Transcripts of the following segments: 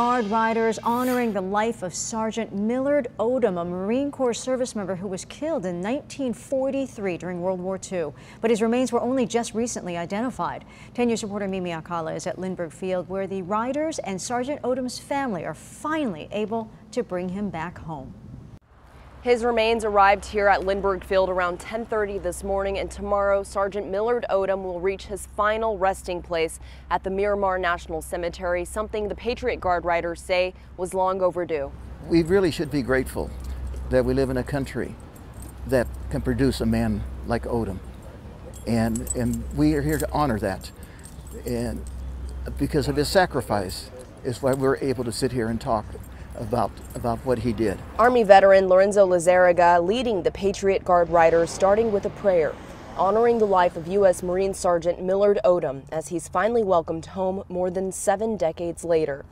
Guard riders honoring the life of Sergeant Millard Odom, a Marine Corps service member who was killed in 1943 during World War II. But his remains were only just recently identified. 10 News reporter Mimi Akala is at Lindbergh Field, where the riders and Sergeant Odom's family are finally able to bring him back home. His remains arrived here at Lindbergh Field around 10:30 this morning, and tomorrow Sergeant Millard Odom will reach his final resting place at the Miramar National Cemetery, something the Patriot Guard riders say was long overdue. We really should be grateful that we live in a country that can produce a man like Odom, and we are here to honor that, and because of his sacrifice is why we're able to sit here and talk about what he did. Army veteran Lorenzo Lizarraga leading the Patriot Guard riders, starting with a prayer honoring the life of U.S. Marine Sergeant Millard Odom as he's finally welcomed home more than 7 decades later.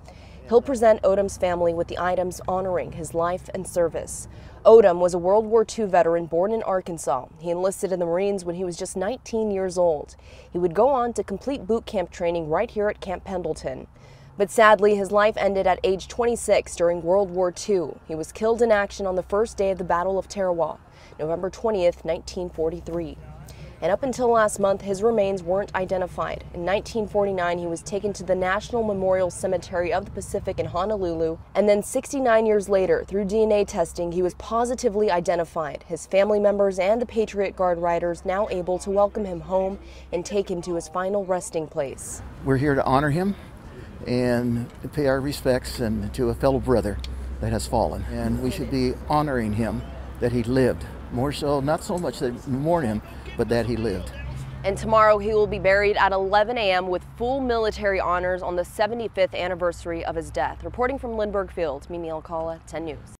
He'll present Odom's family with the items honoring his life and service. Odom was a World War II veteran born in Arkansas. He enlisted in the Marines when he was just 19 years old. He would go on to complete boot camp training right here at Camp Pendleton. But sadly, his life ended at age 26 during World War II. He was killed in action on the first day of the Battle of Tarawa, November 20th, 1943. And up until last month, his remains weren't identified. In 1949, he was taken to the National Memorial Cemetery of the Pacific in Honolulu. And then 69 years later, through DNA testing, he was positively identified. His family members and the Patriot Guard riders now able to welcome him home and take him to his final resting place. We're here to honor him and to pay our respects and to a fellow brother that has fallen. And we should be honoring him that he lived. More so, not so much that we mourn him, but that he lived. And tomorrow he will be buried at 11 a.m. with full military honors on the 75th anniversary of his death. Reporting from Lindbergh Field, Mimi Alcala, 10 News.